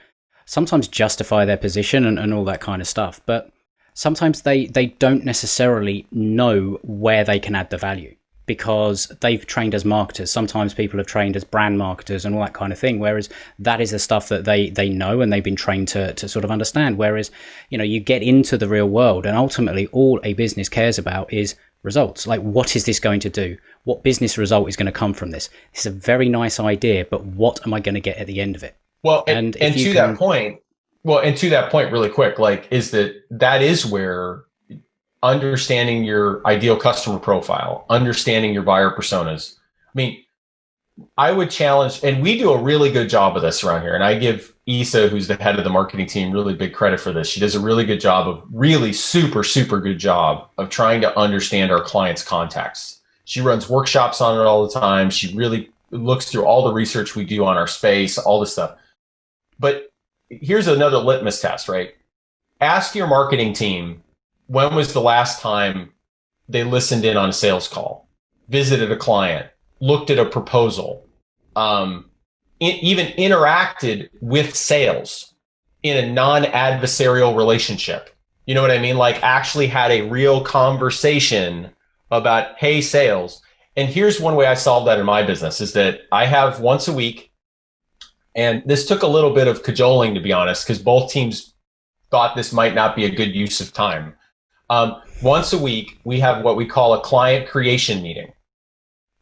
sometimes justify their position and all that kind of stuff. But sometimes they don't necessarily know where they can add the value, because they've trained as marketers. Sometimes people have trained as brand marketers and all that kind of thing, whereas that is the stuff that they know and they've been trained to sort of understand. Whereas, you get into the real world and ultimately all a business cares about is results. What is this going to do? What business result is going to come from this? It's a very nice idea, but what am I going to get at the end of it? Well, and to that point, really quick, that is where understanding your ideal customer profile, understanding your buyer personas. I mean, I would challenge, and we do a really good job of this around here. And I give Isa, who's the head of the marketing team, really big credit for this. She does a really good job of really super, super good job of trying to understand our clients' contexts. She runs workshops on it all the time. She really looks through all the research we do on our space, all this stuff. But here's another litmus test, right? Ask your marketing team, when was the last time they listened in on a sales call, visited a client, looked at a proposal, even interacted with sales in a non-adversarial relationship? You know what I mean? Actually had a real conversation about, hey, sales. And here's one way I solve that in my business is that I have once a week, and this took a little bit of cajoling, to be honest, because both teams thought this might not be a good use of time. Once a week, we have what we call a client creation meeting.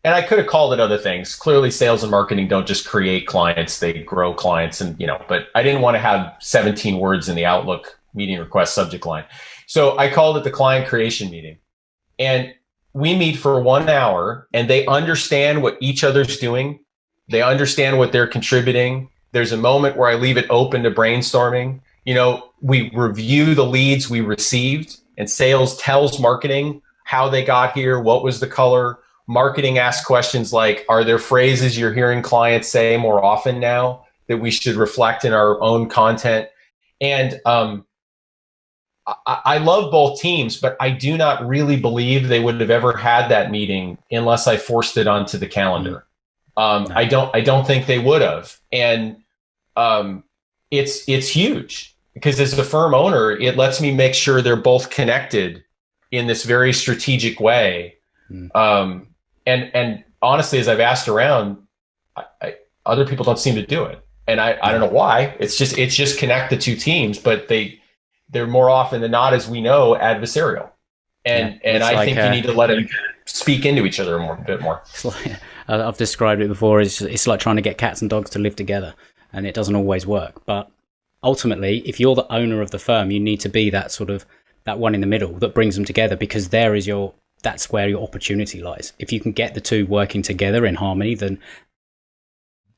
And I could have called it other things. Clearly, sales and marketing don't just create clients, they grow clients. And, but I didn't want to have 17 words in the Outlook meeting request subject line. So I called it the client creation meeting. And we meet for 1 hour and they understand what each other's doing. They understand what they're contributing. There's a moment where I leave it open to brainstorming. We review the leads we received, and sales tells marketing how they got here, what was the color. Marketing asks questions like, are there phrases you're hearing clients say more often now that we should reflect in our own content? And I love both teams, but I do not really believe they would have ever had that meeting unless I forced it onto the calendar. No. I don't think they would have. And it's huge, because as a firm owner, it lets me make sure they're both connected in this very strategic way. And honestly, as I've asked around, other people don't seem to do it. And I don't know why. It's just connect the two teams, but they're more often than not, as we know, adversarial. And I think you need to let them speak into each other a bit more. It's like, I've described it before. It's like trying to get cats and dogs to live together, and it doesn't always work. But ultimately, if you're the owner of the firm, you need to be that one in the middle that brings them together, because that's where your opportunity lies. If you can get the two working together in harmony, then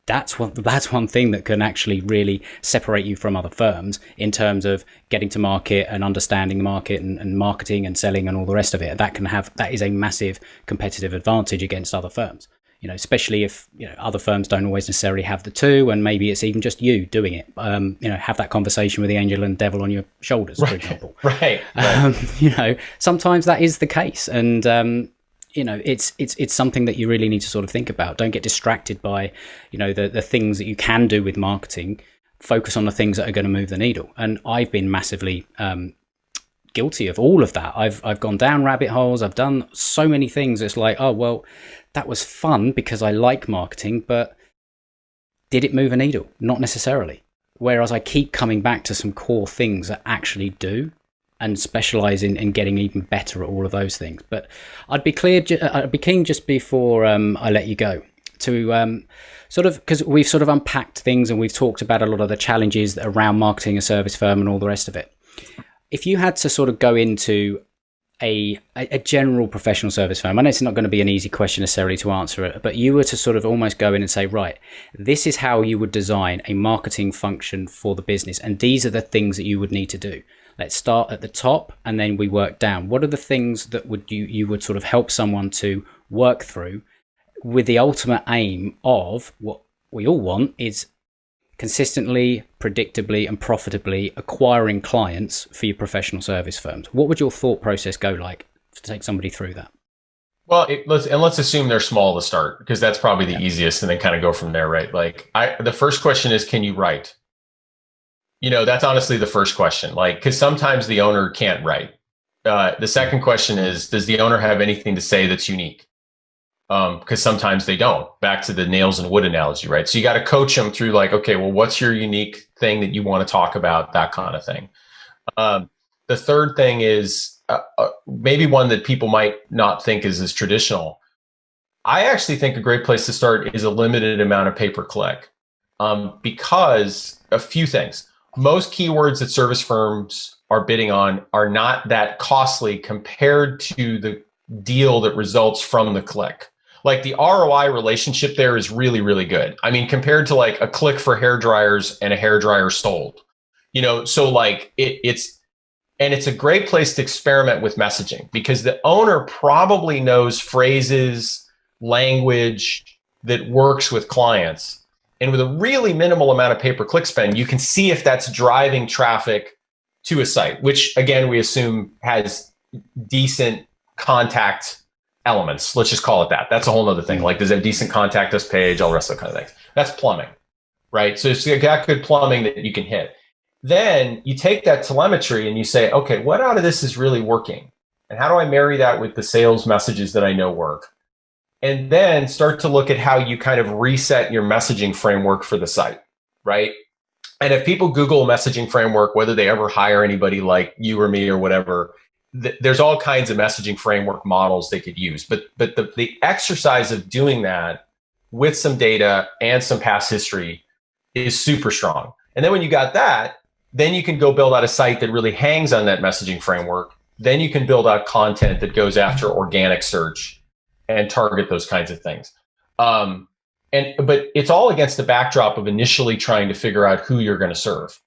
that's one thing that can actually really separate you from other firms in terms of getting to market and understanding the market and marketing and selling and all the rest of it. That is a massive competitive advantage against other firms. Especially if other firms don't always necessarily have the two, and maybe it's even just you doing it. Have that conversation with the angel and devil on your shoulders, for example. Right. Sometimes that is the case, and it's something that you really need to sort of think about. Don't get distracted by the things that you can do with marketing. Focus on the things that are going to move the needle. And I've been massively guilty of all of that. I've gone down rabbit holes. I've done so many things. It's like, oh well, that was fun because I like marketing, but did it move a needle? Not necessarily. Whereas I keep coming back to some core things that actually do, and specialize in getting even better at all of those things. But I'd be keen just before I let you go to because we've sort of unpacked things and we've talked about a lot of the challenges around marketing a service firm and all the rest of it. If you had to sort of go into a general professional service firm, I know it's not going to be an easy question necessarily to answer it, but you were to sort of almost go in and say, right, this is how you would design a marketing function for the business, and these are the things that you would need to do. Let's start at the top and then we work down. What are the things that you would sort of help someone to work through, with the ultimate aim of what we all want is consistently, predictably and profitably acquiring clients for your professional service firms? What would your thought process go like to take somebody through that? Well, let's assume they're small to start, because that's probably the easiest, and then kind of go from there, right? Like the first question is, can you write? That's honestly the first question, because sometimes the owner can't write. The second question is, does the owner have anything to say that's unique? Because sometimes they don't. Back to the nails and wood analogy, right? So you got to coach them through okay, well, what's your unique thing that you want to talk about, that kind of thing. The third thing is maybe one that people might not think is as traditional. I actually think a great place to start is a limited amount of pay-per-click, because a few things. Most keywords that service firms are bidding on are not that costly compared to the deal that results from the click. Like the ROI relationship there is really, really good. I mean, compared to a click for hair dryers and a hair dryer sold, so it's a great place to experiment with messaging, because the owner probably knows phrases, language that works with clients. And with a really minimal amount of pay-per-click spend, you can see if that's driving traffic to a site, which again, we assume has decent contact elements. Let's just call it that. That's a whole other thing. Does it have decent contact us page, all the rest of that kind of things. That's plumbing, right? So it's got good plumbing that you can hit. Then you take that telemetry and you say, okay, what out of this is really working? And how do I marry that with the sales messages that I know work? And then start to look at how you kind of reset your messaging framework for the site, right? And if people Google messaging framework, whether they ever hire anybody like you or me or whatever, there's all kinds of messaging framework models they could use. But the exercise of doing that with some data and some past history is super strong. And then when you got that, then you can go build out a site that really hangs on that messaging framework Then you can build out content that goes after organic search and target those kinds of things. But it's all against the backdrop of initially trying to figure out who you're going to serve,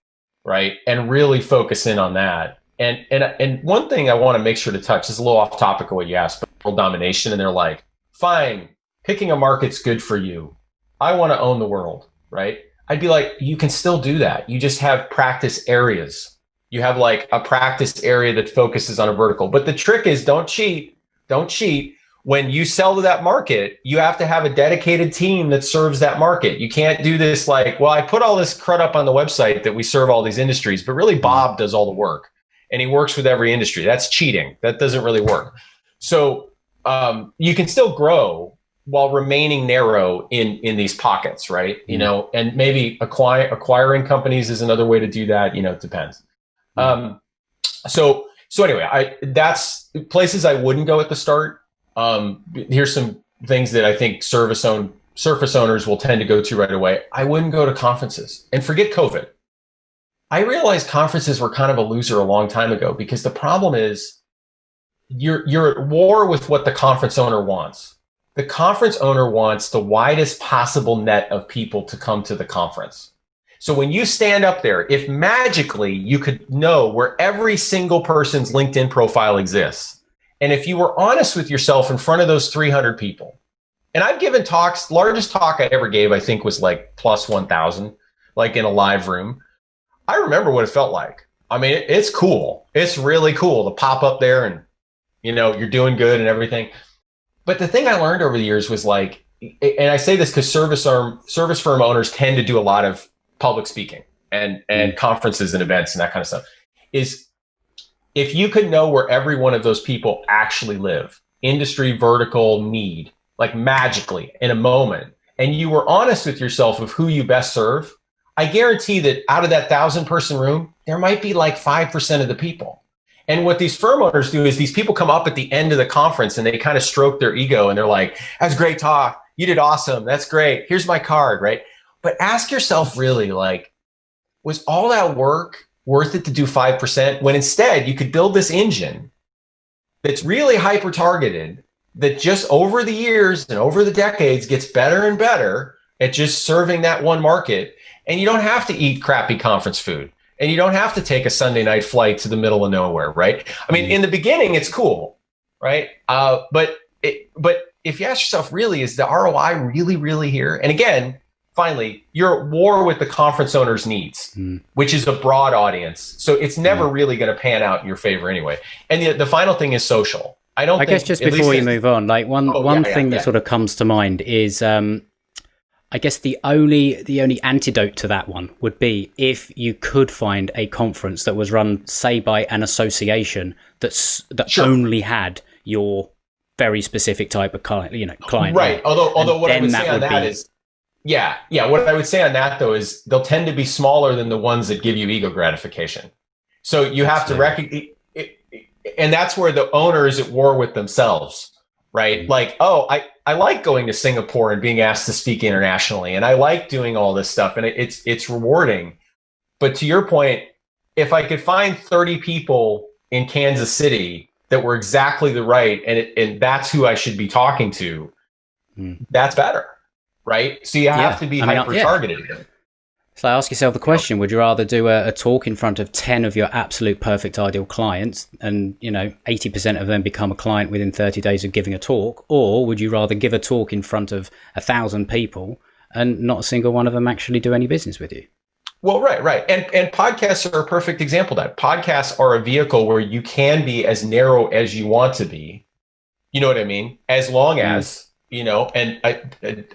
right? And really focus in on that. And one thing I want to make sure to touch is a little off topic of what you asked, but world domination. And they're like, fine, picking a market's good for you. I want to own the world, right? I'd be like, you can still do that. You just have practice areas. You have like a practice area that focuses on a vertical. But the trick is don't cheat. Don't cheat. When you sell to that market, you have to have a dedicated team that serves that market. You can't do this like, well, I put all this crud up on the website that we serve all these industries, but really Bob does all the work and he works with every industry. That's cheating. That doesn't really work. So you can still grow while remaining narrow in these pockets, right? You know, and maybe acquiring companies is another way to do that. You know, it depends. So anyway, that's places I wouldn't go at the start. Here's some things that I think surface owners will tend to go to right away. I wouldn't go to conferences, and forget COVID. I realized conferences were kind of a loser a long time ago because the problem is you're at war with what the conference owner wants. The conference owner wants the widest possible net of people to come to the conference. So when you stand up there, if magically you could know where every single person's LinkedIn profile exists, and if you were honest with yourself in front of those 300 people, and I've given talks, largest talk I ever gave, I think was like plus 1,000, like in a live room. I remember what it felt like. I mean, it's cool. It's really cool to pop up there and, you know, you're doing good and everything. But the thing I learned over the years was like, and I say this because service firm owners tend to do a lot of public speaking and conferences and events and that kind of stuff, is if you could know where every one of those people actually live, industry, vertical, need, like magically in a moment, and you were honest with yourself of who you best serve, I guarantee that out of that 1,000-person room, there might be like 5% of the people. And what these firm owners do is these people come up at the end of the conference and they kind of stroke their ego and they're like, that's a great talk. You did awesome. That's great. Here's my card, right? But ask yourself really, like, was all that work worth it to do 5% when instead you could build this engine that's really hyper targeted, that just over the years and over the decades gets better and better at just serving that one market. And you don't have to eat crappy conference food. And you don't have to take a Sunday night flight to the middle of nowhere, right? I mean, in the beginning, it's cool, right? But if you ask yourself, really, is the ROI really, really here? And again, finally, you're at war with the conference owner's needs, which is a broad audience. So it's never really going to pan out in your favor anyway. And the final thing is social. I guess just before we move on, like one thing that sort of comes to mind is, I guess the only antidote to that one would be if you could find a conference that was run, say, by an association that only had your very specific type of client, Right. Although what I would say on that is, what I would say on that though is they'll tend to be smaller than the ones that give you ego gratification. So you have to recognize, and that's where the owner is at war with themselves. Right. Like, I like going to Singapore and being asked to speak internationally. And I like doing all this stuff and it's rewarding. But to your point, if I could find 30 people in Kansas City that were exactly the right, and that's who I should be talking to, that's better. Right. So you have to be hyper targeted. So ask yourself the question, would you rather do a talk in front of 10 of your absolute perfect ideal clients and, 80% of them become a client within 30 days of giving a talk? Or would you rather give a talk in front of 1,000 people and not a single one of them actually do any business with you? Well, right. And podcasts are a perfect example of that. Podcasts are a vehicle where you can be as narrow as you want to be. You know what I mean? As long as... and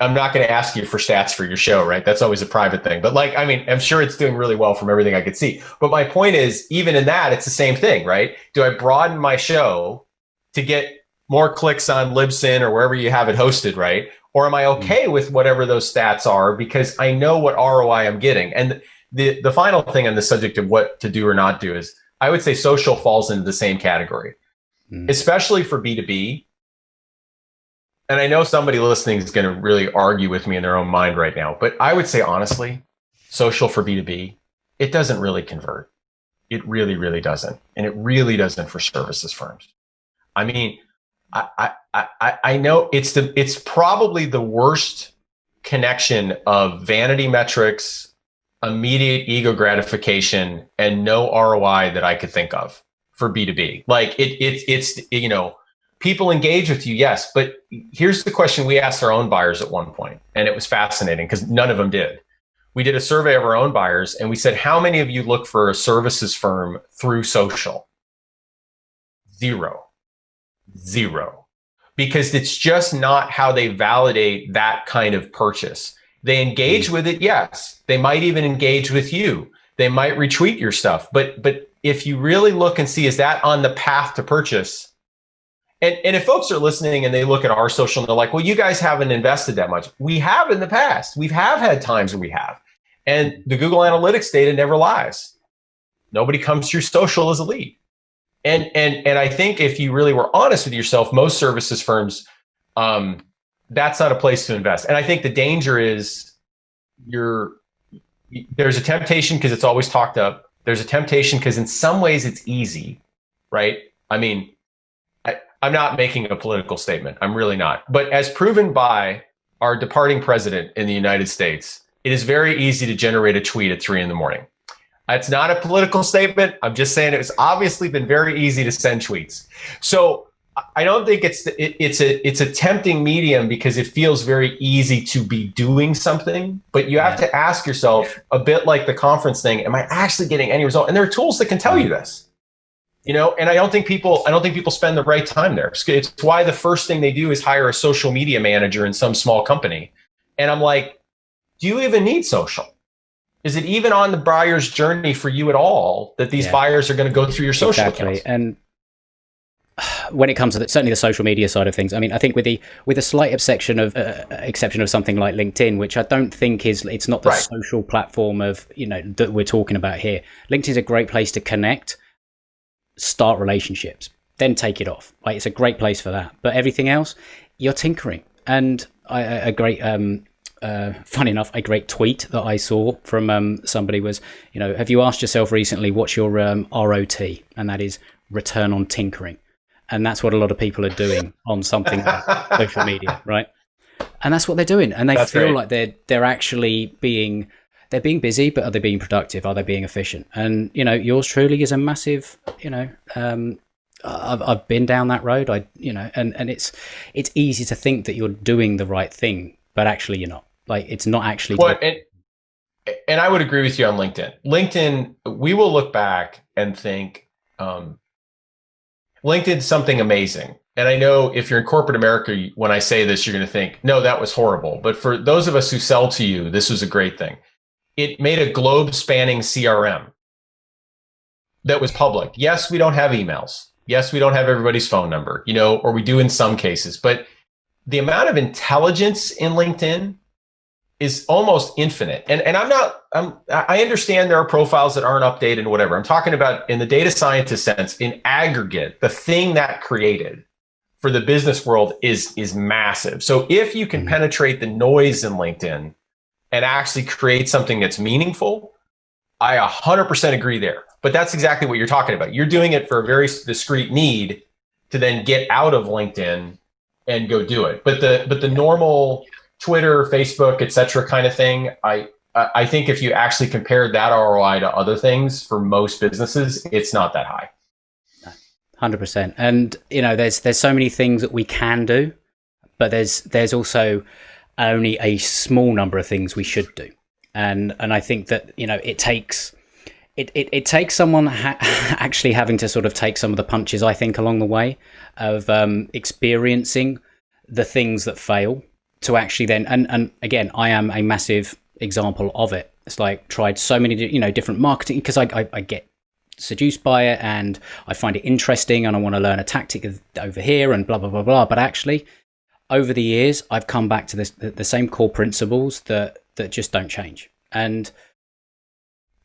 I'm not going to ask you for stats for your show, right? That's always a private thing. But I'm sure it's doing really well from everything I could see. But my point is, even in that, it's the same thing, right? Do I broaden my show to get more clicks on Libsyn or wherever you have it hosted, right? Or am I okay with whatever those stats are because I know what ROI I'm getting? And the final thing on the subject of what to do or not do is I would say social falls into the same category, especially for B2B. And I know somebody listening is going to really argue with me in their own mind right now, but I would say honestly, social for B2B, it doesn't really convert. It really, really doesn't. And it really doesn't for services firms. I mean, I know it's probably the worst connection of vanity metrics, immediate ego gratification, and no ROI that I could think of for B2B. Like it's people engage with you, yes, but here's the question we asked our own buyers at one point, and it was fascinating because none of them did. We did a survey of our own buyers, and we said, how many of you look for a services firm through social? Zero. Because it's just not how they validate that kind of purchase. They engage with it, yes. They might even engage with you. They might retweet your stuff. But if you really look and see, is that on the path to purchase? And if folks are listening and they look at our social and they're like, well, you guys haven't invested that much. We have in the past. We have had times where we have. And the Google Analytics data never lies. Nobody comes through social as a lead. And I think if you really were honest with yourself, most services firms, that's not a place to invest. And I think the danger is there's a temptation because it's always talked up. There's a temptation because in some ways it's easy, right? I mean, I'm not making a political statement. I'm really not. But as proven by our departing president in the United States, it is very easy to generate a tweet at 3 a.m. It's not a political statement. I'm just saying it's obviously been very easy to send tweets. So I don't think it's a tempting medium because it feels very easy to be doing something. But you have to ask yourself, a bit like the conference thing, am I actually getting any result? And there are tools that can tell you this. And I don't think people spend the right time there. It's why the first thing they do is hire a social media manager in some small company. And I'm like, do you even need social? Is it even on the buyer's journey for you at all that these buyers are going to go through your social accounts? And when it comes to certainly the social media side of things, I mean, I think with a slight exception of something like LinkedIn, which I don't think it's not the social platform of that we're talking about here. LinkedIn is a great place to connect, start relationships, then take it off. Like, it's a great place for that. But everything else, you're tinkering. And funny enough, a great tweet that I saw from somebody was, have you asked yourself recently what's your ROT? And that is return on tinkering. And that's what a lot of people are doing on something like social media, right? And that's what they're doing. And they feel like they're actually being busy, but are they being productive? Are they being efficient? And yours truly is a massive, I've been down that road. And it's easy to think that you're doing the right thing, but actually you're not. Like, it's not actually. Well, and I would agree with you on LinkedIn. LinkedIn, we will look back and think, LinkedIn's something amazing. And I know if you're in corporate America, when I say this, you're going to think, no, that was horrible. But for those of us who sell to you, this was a great thing. It made a globe spanning CRM that was public. Yes, we don't have emails. Yes, we don't have everybody's phone number, or we do in some cases. But the amount of intelligence in LinkedIn is almost infinite. And I understand there are profiles that aren't updated and whatever. I'm talking about in the data scientist sense, in aggregate, the thing that created for the business world is massive. So if you can penetrate the noise in LinkedIn and actually create something that's meaningful, I 100% agree there. But that's exactly what you're talking about. You're doing it for a very discrete need to then get out of LinkedIn and go do it. But the normal Twitter, Facebook, et cetera kind of thing, I think if you actually compared that ROI to other things for most businesses, it's not that high. 100%. And there's so many things that we can do, but there's also only a small number of things we should do. And I think that it takes someone actually having to sort of take some of the punches, I think, along the way of experiencing the things that fail to actually then, and again, I am a massive example of it. It's like tried so many different marketing because I get seduced by it and I find it interesting and I want to learn a tactic over here and blah blah blah blah. But actually, over the years, I've come back to the same core principles that just don't change, and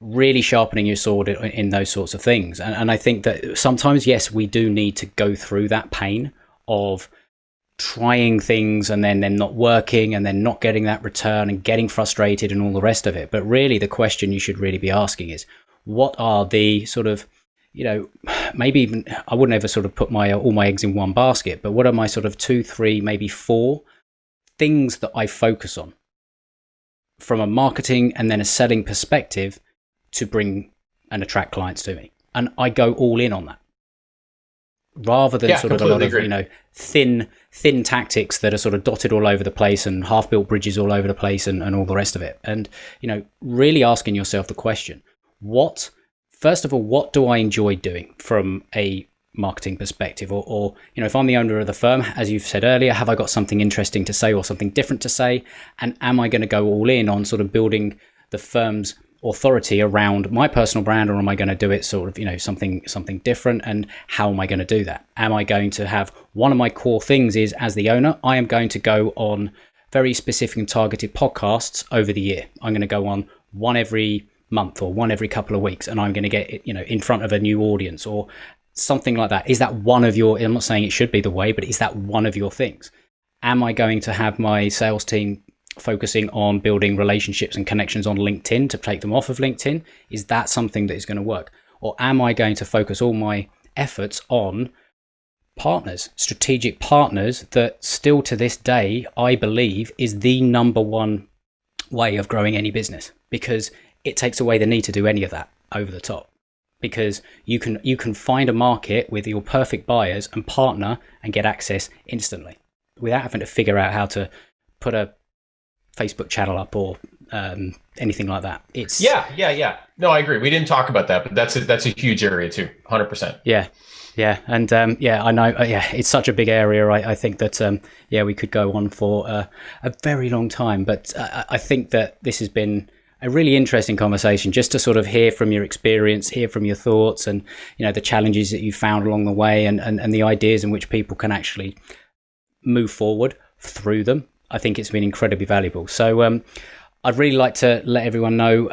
really sharpening your sword in those sorts of things. And I think that sometimes, yes, we do need to go through that pain of trying things and then them not working and then not getting that return and getting frustrated and all the rest of it. But really the question you should really be asking is, what are the sort of, maybe even I wouldn't ever sort of put all my eggs in one basket, but what are my sort of 2, 3, maybe 4 things that I focus on from a marketing and then a selling perspective to bring and attract clients to me. And I go all in on that rather than sort of a lot of, thin tactics that are sort of dotted all over the place and half built bridges all over the place and all the rest of it. And, really asking yourself the question, first of all, what do I enjoy doing from a marketing perspective? Or if I'm the owner of the firm, as you've said earlier, have I got something interesting to say or something different to say? And am I going to go all in on sort of building the firm's authority around my personal brand, or am I going to do it sort of, something different? And how am I going to do that? Am I going to have one of my core things is, as the owner, I am going to go on very specific and targeted podcasts over the year. I'm going to go on one every month or one every couple of weeks, and I'm going to get it, in front of a new audience or something like that. Is that one of your, I'm not saying it should be the way, but is that one of your things? Am I going to have my sales team focusing on building relationships and connections on LinkedIn to take them off of LinkedIn? Is that something that is going to work? Or am I going to focus all my efforts on partners, strategic partners that still to this day, I believe is the number one way of growing any business, because it takes away the need to do any of that over the top, because you can find a market with your perfect buyers and partner and get access instantly without having to figure out how to put a Facebook channel up or anything like that. It's yeah. No, I agree. We didn't talk about that, but that's a huge area too. 100%. Yeah. And I know. It's such a big area. I think that we could go on for a very long time, but I think that this has been a really interesting conversation, just to sort of hear from your experience, hear from your thoughts, and the challenges that you found along the way, and the ideas in which people can actually move forward through them. I think it's been incredibly valuable. So I'd really like to let everyone know,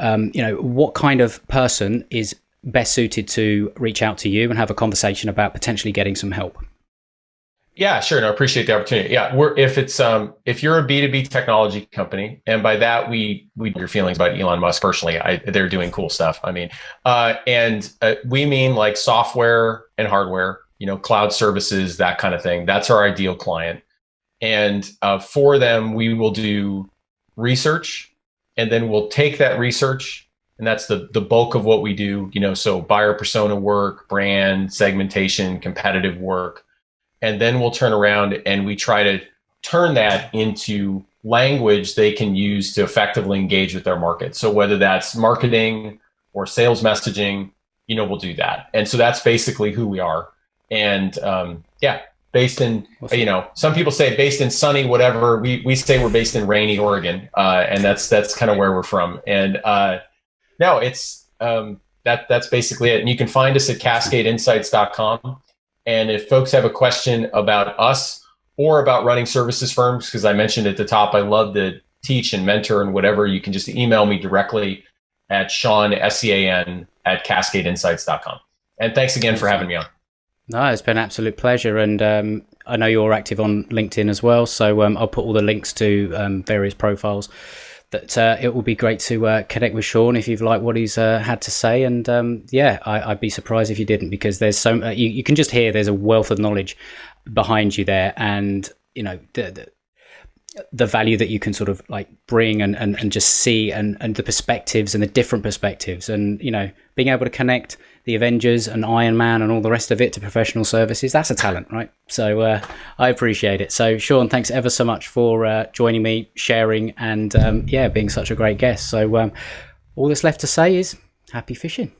what kind of person is best suited to reach out to you and have a conversation about potentially getting some help. Yeah, sure. No, I appreciate the opportunity. Yeah, if you're a B2B technology company, and by that we your feelings about Elon Musk personally, they're doing cool stuff. I mean, we mean like software and hardware, cloud services, that kind of thing. That's our ideal client. And for them, we will do research, and then we'll take that research, and that's the bulk of what we do. So buyer persona work, brand segmentation, competitive work. And then we'll turn around and we try to turn that into language they can use to effectively engage with their market. So whether that's marketing or sales messaging, we'll do that. And so that's basically who we are. And based in, some people say based in sunny, whatever. We say we're based in rainy Oregon. And that's kind of where we're from. And no, it's that's basically it. And you can find us at cascadeinsights.com. And if folks have a question about us or about running services firms, because I mentioned at the top, I love to teach and mentor and whatever, you can just email me directly at Sean, SEAN, at cascadeinsights.com. And thanks again for having me on. No, it's been an absolute pleasure. And I know you're active on LinkedIn as well. So I'll put all the links to various profiles. That it will be great to connect with Sean if you've liked what he's had to say. And I'd be surprised if you didn't, because there's so you can just hear there's a wealth of knowledge behind you there, and the value that you can sort of like bring and just see, and the perspectives and the different perspectives, and being able to connect the Avengers and Iron Man and all the rest of it to professional services. That's a talent, right? So I appreciate it. So Sean, thanks ever so much for joining me, sharing, and being such a great guest. So all that's left to say is happy fishing.